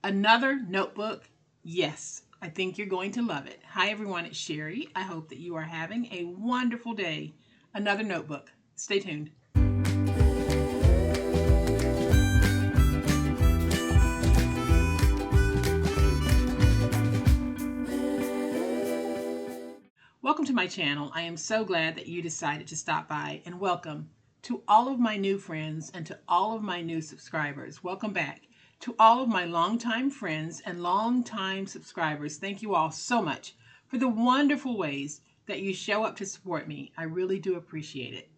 Another notebook? Yes, I think you're going to love it. Hi everyone, it's Sherry. I hope that you are having a wonderful day. Another notebook. Stay tuned. Welcome to my channel. I am so glad that you decided to stop by, and welcome to all of my new friends and to all of my new subscribers. Welcome back. To all of my longtime friends and longtime subscribers, thank you all so much for the wonderful ways that you show up to support me. I really do appreciate it.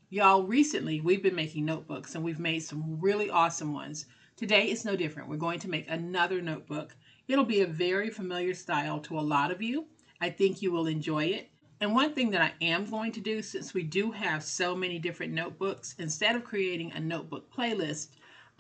Y'all, recently we've been making notebooks and we've made some really awesome ones. Today is no different. We're going to make another notebook. It'll be a very familiar style to a lot of you. I think you will enjoy it. And one thing that I am going to do, since we do have so many different notebooks, instead of creating a notebook playlist,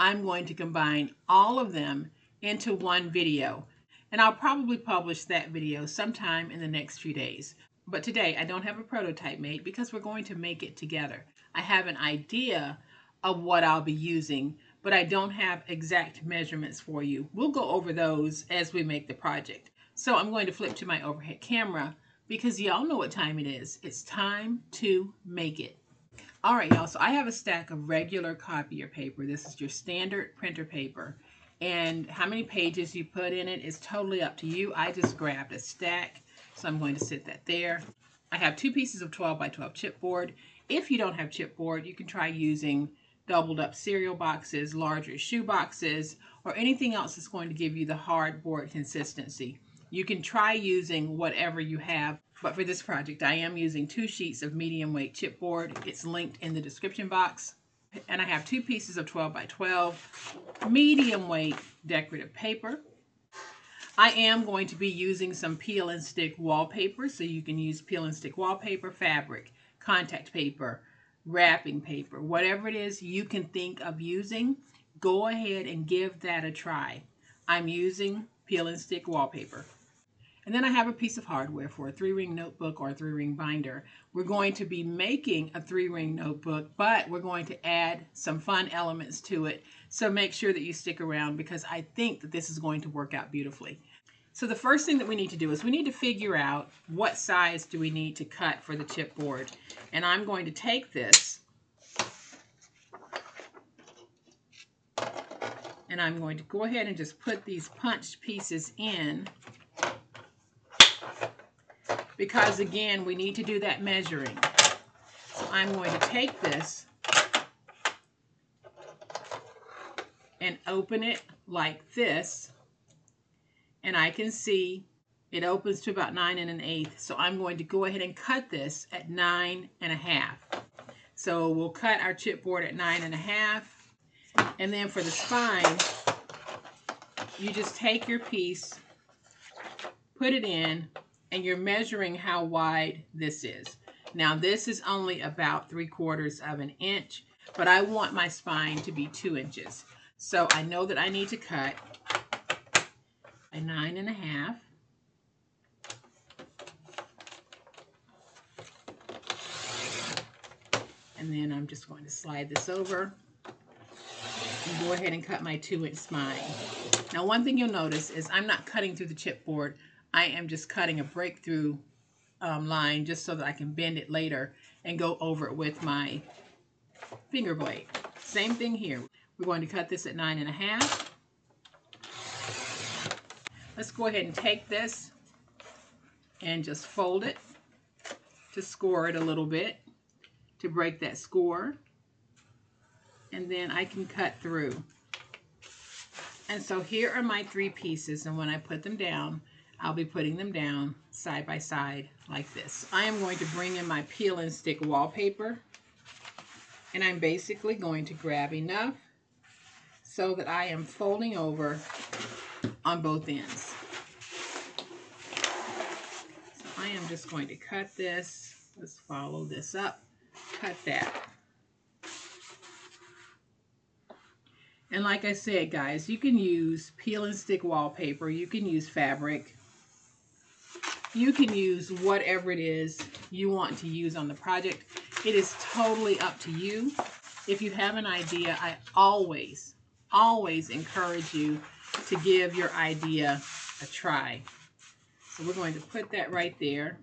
I'm going to combine all of them into one video. And I'll probably publish that video sometime in the next few days. But today I don't have a prototype made because we're going to make it together. I have an idea of what I'll be using, but I don't have exact measurements for you. We'll go over those as we make the project. So I'm going to flip to my overhead camera because y'all know what time it is. It's time to make it. All right, y'all, so I have a stack of regular copier paper. This is your standard printer paper. And how many pages you put in it is totally up to you. I just grabbed a stack, so I'm going to sit that there. I have 2 pieces of 12 by 12 chipboard. If you don't have chipboard, you can try using doubled up cereal boxes, larger shoe boxes, or anything else that's going to give you the hard board consistency. You can try using whatever you have, but for this project, I am using 2 sheets of medium weight chipboard. It's linked in the description box. And I have 2 pieces of 12 by 12 medium weight decorative paper. I am going to be using some peel and stick wallpaper, so you can use peel and stick wallpaper, fabric, contact paper, wrapping paper, whatever it is you can think of using, go ahead and give that a try. I'm using peel and stick wallpaper. And then I have a piece of hardware for a 3-ring notebook or a 3-ring binder. We're going to be making a 3-ring notebook, but we're going to add some fun elements to it. So make sure that you stick around because I think that this is going to work out beautifully. So the first thing that we need to do is we need to figure out what size do we need to cut for the chipboard. And I'm going to take this and I'm going to go ahead and just put these punched pieces in, because again, we need to do that measuring. So I'm going to take this and open it like this, and I can see it opens to about 9 1/8. So I'm going to go ahead and cut this at 9 1/2. So we'll cut our chipboard at 9 1/2. And then for the spine, you just take your piece, put it in, and you're measuring how wide this is. Now this is only about 3/4 of an inch, but I want my spine to be 2 inches. So I know that I need to cut a 9 1/2. And then I'm just going to slide this over and go ahead and cut my 2-inch spine. Now one thing you'll notice is I'm not cutting through the chipboard. I am just cutting a breakthrough line just so that I can bend it later and go over it with my finger blade. Same thing here. We're going to cut this at 9 1/2. Let's go ahead and take this and just fold it to score it a little bit, to break that score. And then I can cut through. And so here are my 3 pieces, and when I put them down, I'll be putting them down side by side like this. I am going to bring in my peel and stick wallpaper, and I'm basically going to grab enough so that I am folding over on both ends. So I am just going to cut this. Let's follow this up, cut that. And like I said, guys, you can use peel and stick wallpaper, you can use fabric, you can use whatever it is you want to use on the project. It is totally up to you. If you have an idea, I always encourage you to give your idea a try. So we're going to put that right there.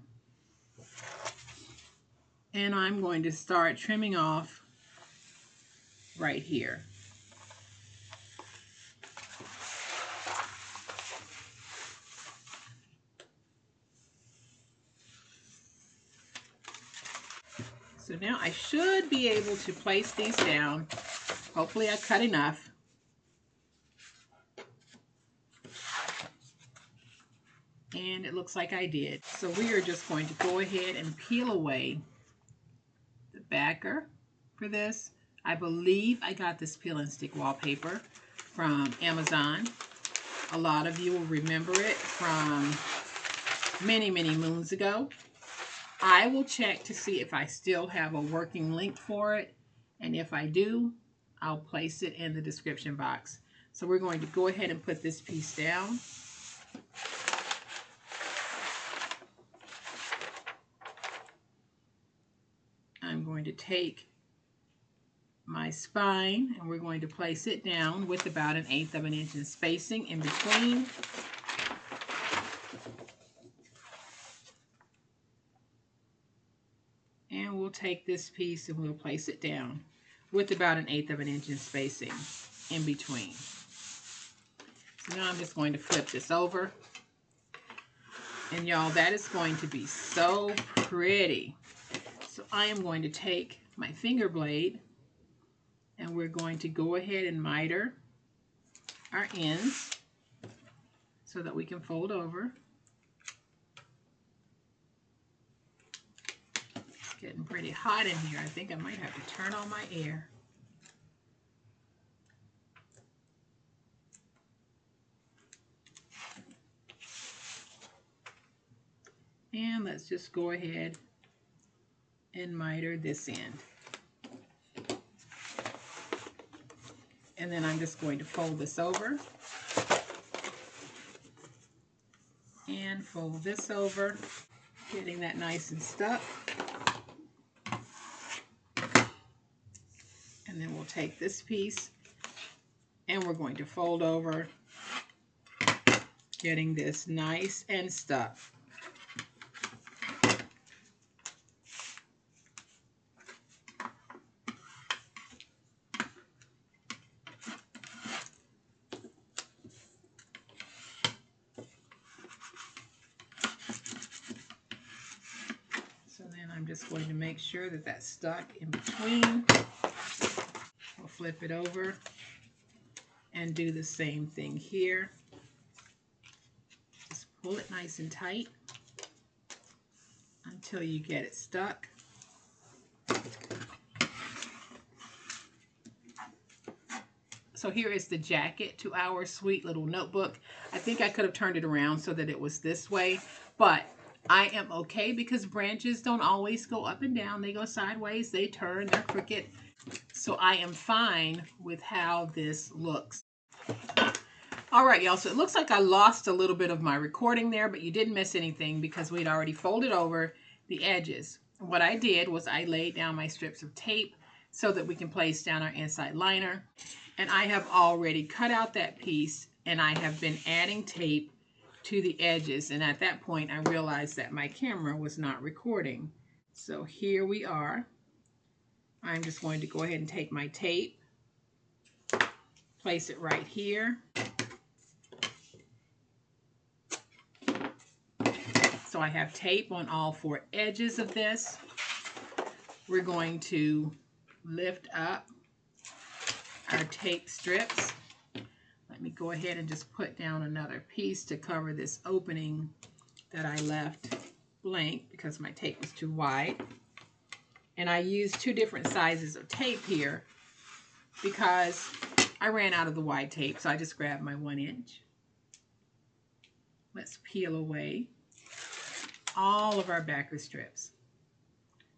And I'm going to start trimming off right here. So now I should be able to place these down. Hopefully I cut enough. And it looks like I did. So we are just going to go ahead and peel away the backer for this. I believe I got this peel and stick wallpaper from Amazon. A lot of you will remember it from many, many moons ago. I will check to see if I still have a working link for it. And if I do, I'll place it in the description box. So we're going to go ahead and put this piece down. I'm going to take my spine and we're going to place it down with about 1/8 of an inch in spacing in between. And we'll take this piece and we'll place it down with about 1/8 of an inch in spacing in between. So now I'm just going to flip this over. And y'all, that is going to be so pretty. So I am going to take my finger blade and we're going to go ahead and miter our ends so that we can fold over. It's getting pretty hot in here. I think I might have to turn on my air. And let's just go ahead and miter this end. And then I'm just going to fold this over and fold this over, getting that nice and stuck. And then we'll take this piece and we're going to fold over, getting this nice and stuck. I'm just going to make sure that that's stuck in between. We'll flip it over and do the same thing here. Just pull it nice and tight until you get it stuck. So here is the jacket to our sweet little notebook. I think I could have turned it around so that it was this way, but I am okay because branches don't always go up and down. They go sideways, they turn, they're crooked. So I am fine with how this looks. All right, y'all, so it looks like I lost a little bit of my recording there, but you didn't miss anything because we'd already folded over the edges. What I did was I laid down my strips of tape so that we can place down our inside liner. And I have already cut out that piece and I have been adding tape to the edges, and at that point I realized that my camera was not recording. So here we are. I'm just going to go ahead and take my tape, place it right here. So I have tape on all 4 edges of this. We're going to lift up our tape strips. Let me go ahead and just put down another piece to cover this opening that I left blank because my tape was too wide. And I used 2 different sizes of tape here because I ran out of the wide tape, so I just grabbed my 1 inch. Let's peel away all of our backer strips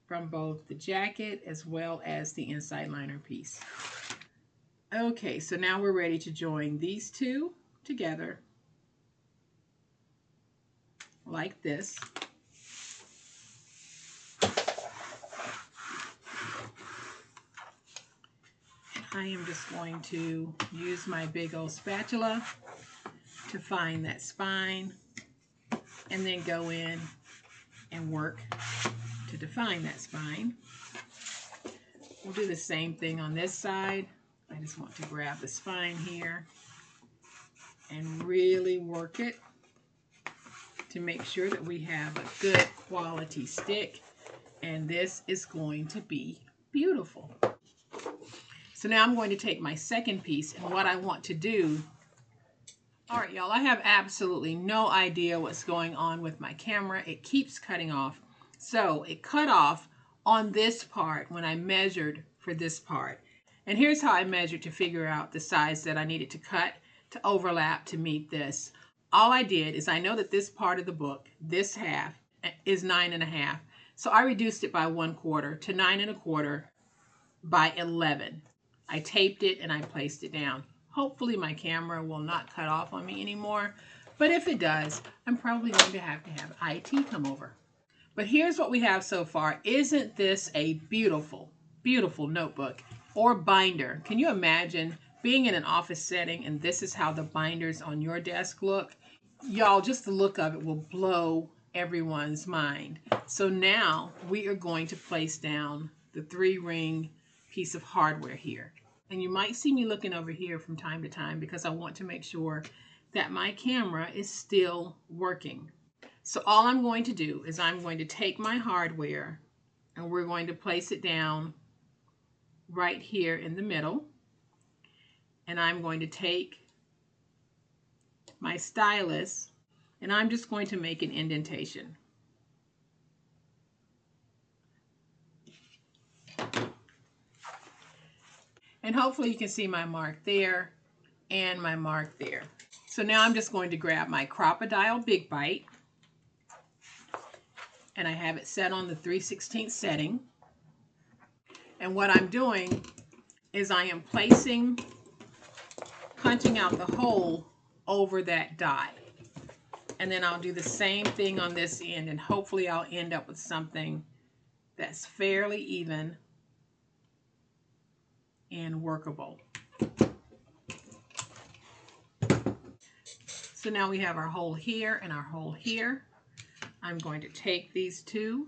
from both the jacket as well as the inside liner piece. Okay, so now we're ready to join these 2 together like this. I am just going to use my big old spatula to find that spine and then go in and work to define that spine. We'll do the same thing on this side. I just want to grab the spine here and really work it to make sure that we have a good quality stick, and this is going to be beautiful. So now I'm going to take my second piece, and what I want to do, all right y'all, I have absolutely no idea what's going on with my camera. It keeps cutting off. So it cut off on this part when I measured for this part. And here's how I measured to figure out the size that I needed to cut to overlap to meet this. All I did is, I know that this part of the book, this half, is 9.5. So I reduced it by 1/4 to 9.25 by 11. I taped it and I placed it down. Hopefully my camera will not cut off on me anymore. But if it does, I'm probably going to have IT come over. But here's what we have so far. Isn't this a beautiful, beautiful notebook or binder? Can you imagine being in an office setting and this is how the binders on your desk look? Y'all, just the look of it will blow everyone's mind. So now we are going to place down the 3-ring piece of hardware here. And you might see me looking over here from time to time because I want to make sure that my camera is still working. So all I'm going to do is I'm going to take my hardware and we're going to place it down right here in the middle. And I'm going to take my stylus and I'm just going to make an indentation. And hopefully you can see my mark there and my mark there. So now I'm just going to grab my Crocodile Big Bite and I have it set on the 3/16 setting. And what I'm doing is I am punching out the hole over that dot. And then I'll do the same thing on this end, and hopefully I'll end up with something that's fairly even and workable. So now we have our hole here and our hole here. I'm going to take these two.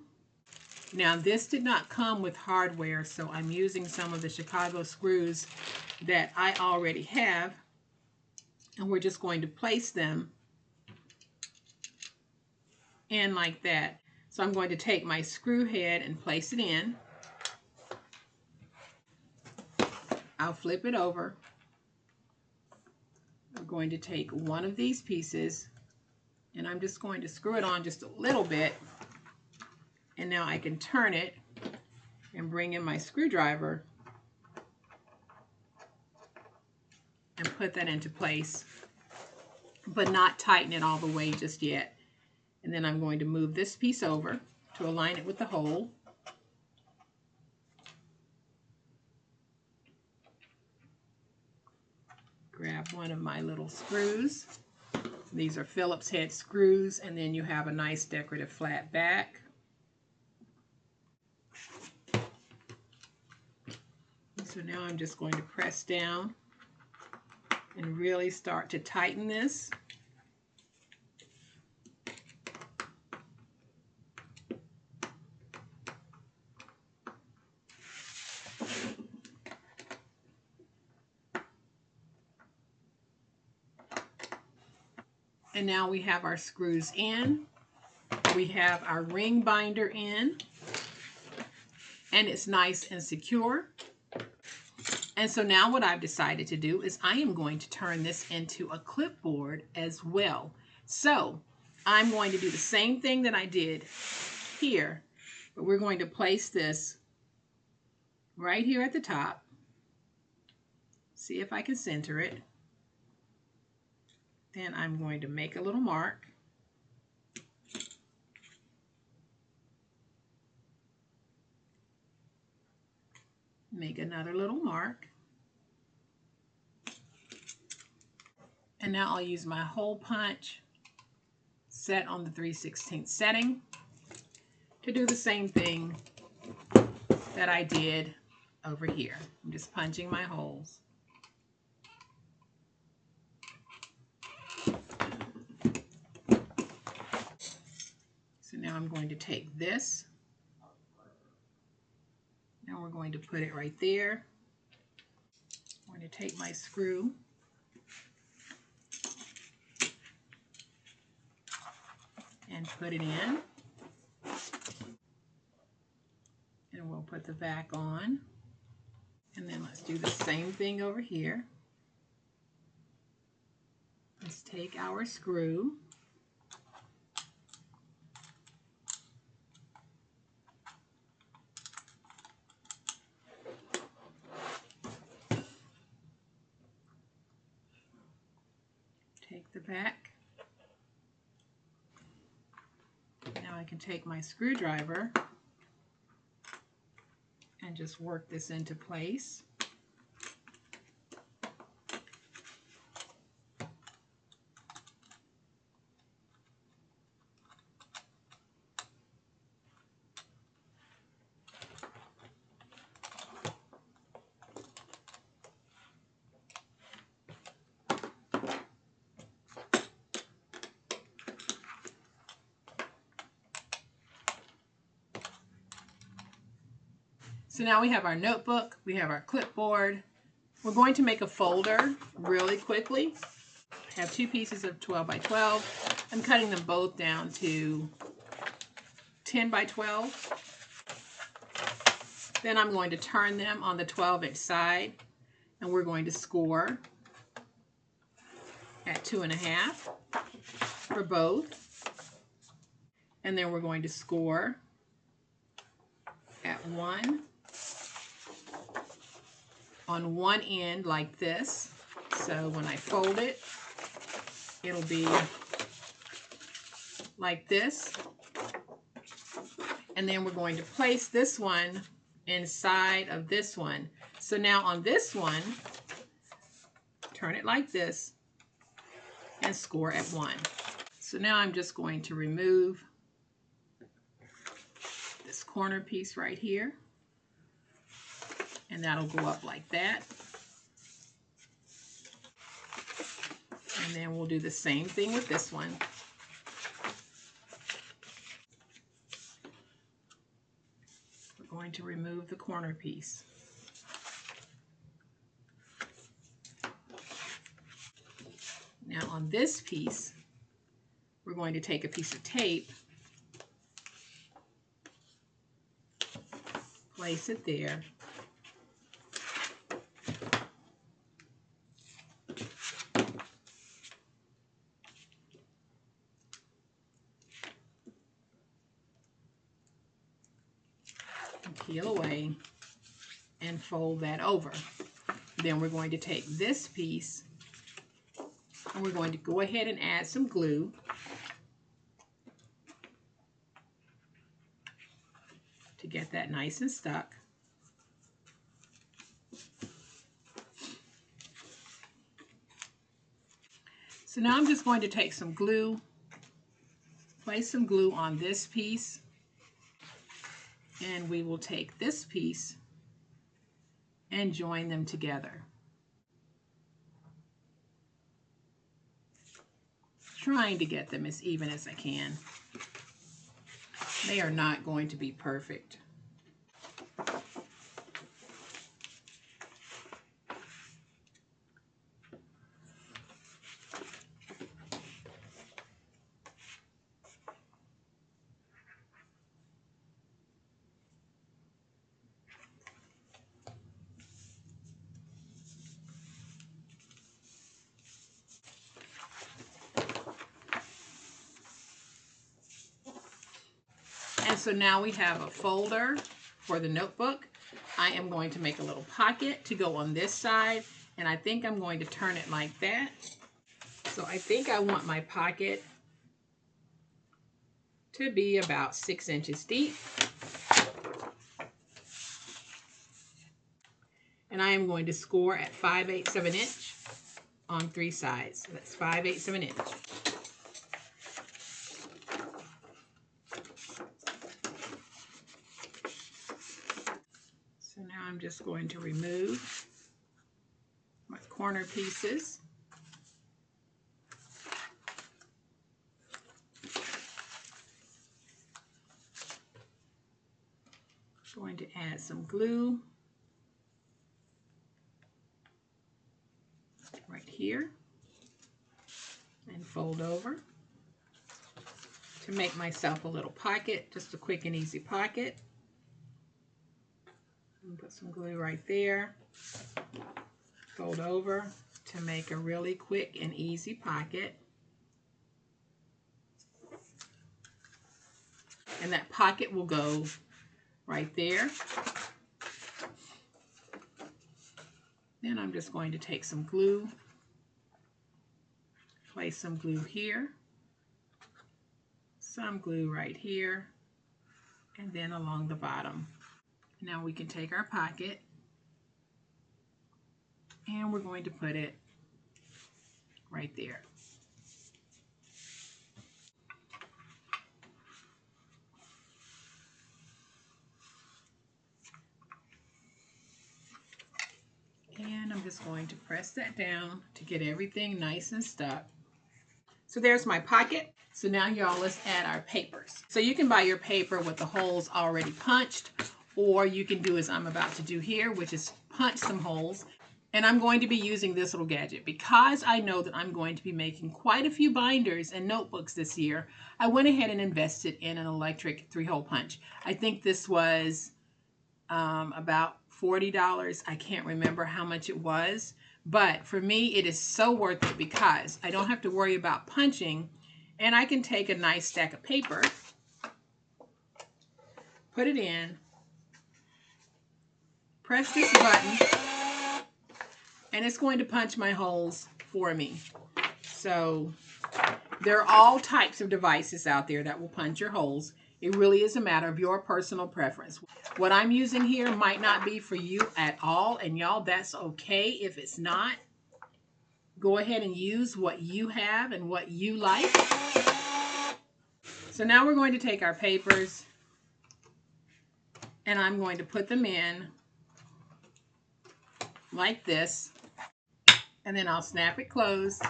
Now this did not come with hardware, so I'm using some of the Chicago screws that I already have, and we're just going to place them in like that. So I'm going to take my screw head and place it in. I'll flip it over. I'm going to take one of these pieces and I'm just going to screw it on just a little bit. And now I can turn it and bring in my screwdriver and put that into place, but not tighten it all the way just yet. And then I'm going to move this piece over to align it with the hole. Grab one of my little screws. These are Phillips head screws, and then you have a nice decorative flat back. So now I'm just going to press down and really start to tighten this. And now we have our screws in. We have our ring binder in. And it's nice and secure. And so now what I've decided to do is I am going to turn this into a clipboard as well. So I'm going to do the same thing that I did here, but we're going to place this right here at the top. See if I can center it. Then I'm going to make a little mark. Make another little mark. And now I'll use my hole punch set on the 3/16 setting to do the same thing that I did over here. I'm just punching my holes. So now I'm going to take this, and we're going to put it right there. I'm going to take my screw and put it in. And we'll put the back on. And then let's do the same thing over here. Let's take our screw. Take the back. Now I can take my screwdriver and just work this into place. So now we have our notebook, we have our clipboard. We're going to make a folder really quickly. I have 2 pieces of 12 by 12. I'm cutting them both down to 10 by 12. Then I'm going to turn them on the 12-inch side, and we're going to score at 2.5 for both. And then we're going to score at 1 on one end like this. So when I fold it, it'll be like this. And then we're going to place this one inside of this one. So now on this one, turn it like this and score at 1. So now I'm just going to remove this corner piece right here. And that'll go up like that. And then we'll do the same thing with this one. We're going to remove the corner piece. Now on this piece, we're going to take a piece of tape, place it there, peel away and fold that over. Then we're going to take this piece and we're going to go ahead and add some glue. To get that nice and stuck. So now I'm just going to take some glue, place some glue on this piece, and we will take this piece and join them together. Trying to get them as even as I can. They are not going to be perfect. And so now we have a folder for the notebook. I am going to make a little pocket to go on this side, and I think I'm going to turn it like that. So I think I want my pocket to be about 6 inches deep. And I am going to score at 5/8 of an inch on 3 sides. So that's 5/8 of an inch. just going to remove my corner pieces. I'm going to add some glue right here and fold over to make myself a little pocket, just a quick and easy pocket. And put some glue right there. Fold over to make a really quick and easy pocket. And that pocket will go right there. Then I'm just going to take some glue, place some glue here, some glue right here, and then along the bottom. Now we can take our pocket and we're going to put it right there. And I'm just going to press that down to get everything nice and stuck. So there's my pocket. So now y'all, let's add our papers. So you can buy your paper with the holes already punched, or you can do as I'm about to do here, which is punch some holes. And I'm going to be using this little gadget because I know that I'm going to be making quite a few binders and notebooks this year. I went ahead and invested in an electric 3-hole punch. I think this was about $40. I can't remember how much it was, but for me it is so worth it because I don't have to worry about punching, and I can take a nice stack of paper, put it in, press this button, and it's going to punch my holes for me. So there are all types of devices out there that will punch your holes. It really is a matter of your personal preference. What I'm using here might not be for you at all, and y'all, that's okay if it's not. Go ahead and use what you have and what you like. So now we're going to take our papers and I'm going to put them in like this, and then I'll snap it closed,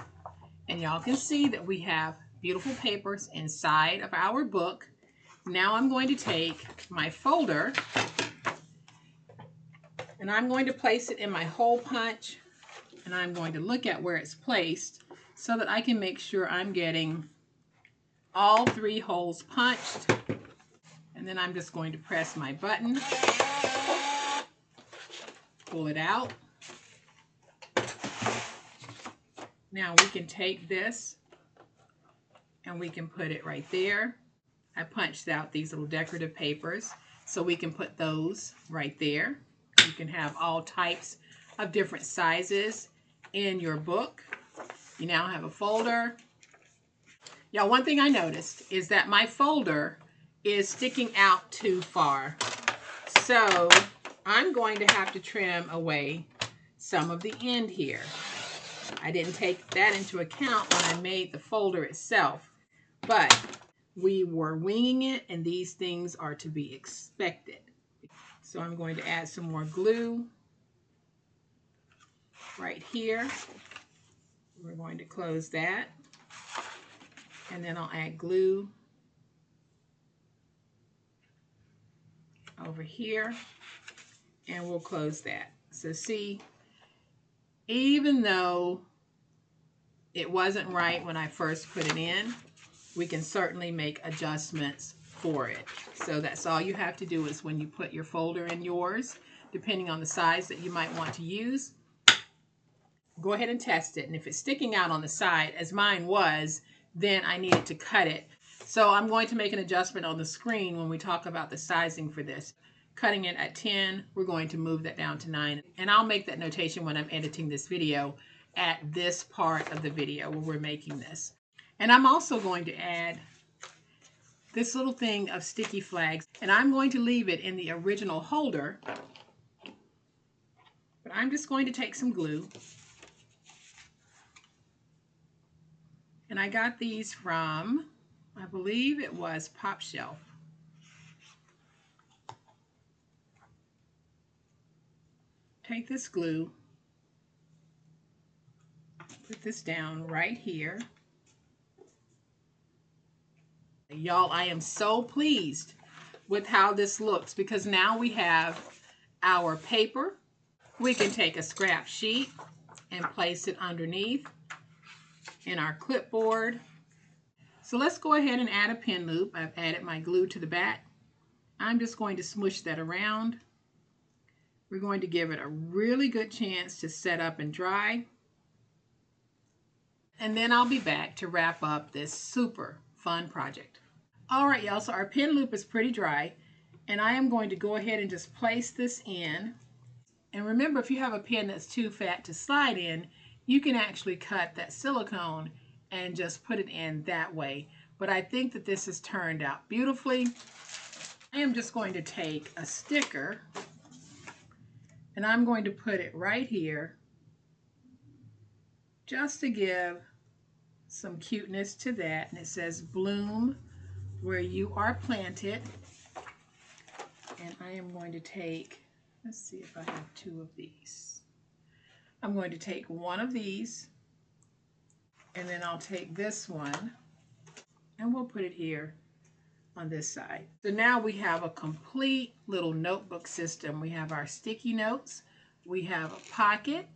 and y'all can see that we have beautiful papers inside of our book. Now I'm going to take my folder and I'm going to place it in my hole punch, and I'm going to look at where it's placed so that I can make sure I'm getting all 3 holes punched. And then I'm just going to press my button, pull it out. Now we can take this and we can put it right there. I punched out these little decorative papers, so we can put those right there. You can have all types of different sizes in your book. You now have a folder. Y'all, one thing I noticed is that my folder is sticking out too far. So I'm going to have to trim away some of the end here. I didn't take that into account when I made the folder itself, but we were winging it, and these things are to be expected. So I'm going to add some more glue right here. We're going to close that, and then I'll add glue over here, and we'll close that. So see, even though it wasn't right when I first put it in, we can certainly make adjustments for it. So that's all you have to do is when you put your folder in yours, depending on the size that you might want to use, go ahead and test it. And if it's sticking out on the side, as mine was, then I needed to cut it. So I'm going to make an adjustment on the screen when we talk about the sizing for this. Cutting it at 10, we're going to move that down to 9. And I'll make that notation when I'm editing this video at this part of the video where we're making this. And I'm also going to add this little thing of sticky flags, and I'm going to leave it in the original holder, but I'm just going to take some glue, and I got these from, I believe it was Pop Shelf. Take this glue, put this down right here. Y'all, I am so pleased with how this looks because now we have our paper. We can take a scrap sheet and place it underneath in our clipboard. So let's go ahead and add a pin loop. I've added my glue to the back. I'm just going to smush that around. We're going to give it a really good chance to set up and dry. And then I'll be back to wrap up this super fun project. All right, y'all, so our pin loop is pretty dry, and I am going to go ahead and just place this in. And remember, if you have a pin that's too fat to slide in, you can actually cut that silicone and just put it in that way. But I think that this has turned out beautifully. I am just going to take a sticker, and I'm going to put it right here just to give some cuteness to that. And it says, "Bloom where you are planted." And I am going to take, let's see if I have two of these. I'm going to take one of these, and then I'll take this one, and we'll put it here on this side. So now we have a complete little notebook system. We have our sticky notes, we have a pocket,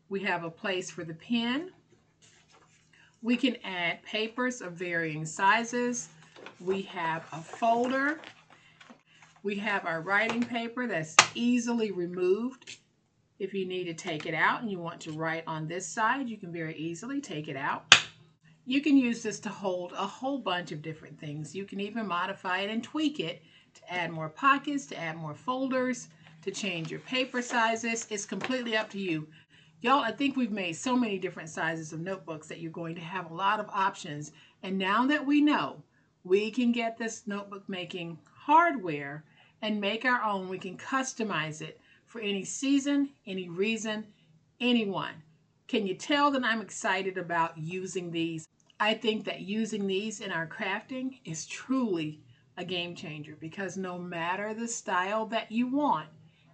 we have a place for the pen. We can add papers of varying sizes. We have a folder. We have our writing paper that's easily removed. If you need to take it out and you want to write on this side, you can very easily take it out. You can use this to hold a whole bunch of different things. You can even modify it and tweak it to add more pockets, to add more folders, to change your paper sizes. It's completely up to you. Y'all, I think we've made so many different sizes of notebooks that you're going to have a lot of options. And now that we know we can get this notebook making hardware and make our own, we can customize it for any season, any reason, anyone. Can you tell that I'm excited about using these? I think that using these in our crafting is truly a game changer because no matter the style that you want,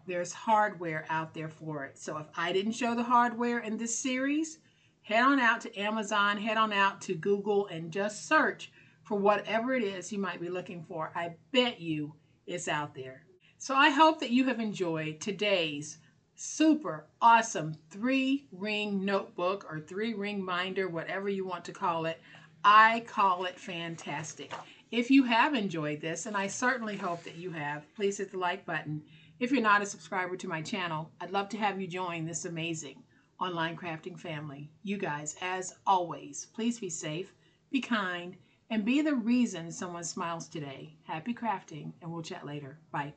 there's hardware out there for it. So if I didn't show the hardware in this series, head on out to Amazon, head on out to Google, and just search for whatever it is you might be looking for. I bet you it's out there. So I hope that you have enjoyed today's super awesome 3-ring notebook or 3-ring binder, whatever you want to call it. I call it fantastic. If you have enjoyed this, and I certainly hope that you have, please hit the like button. If you're not a subscriber to my channel, I'd love to have you join this amazing online crafting family. You guys, as always, please be safe, be kind, and be the reason someone smiles today. Happy crafting, and we'll chat later. Bye.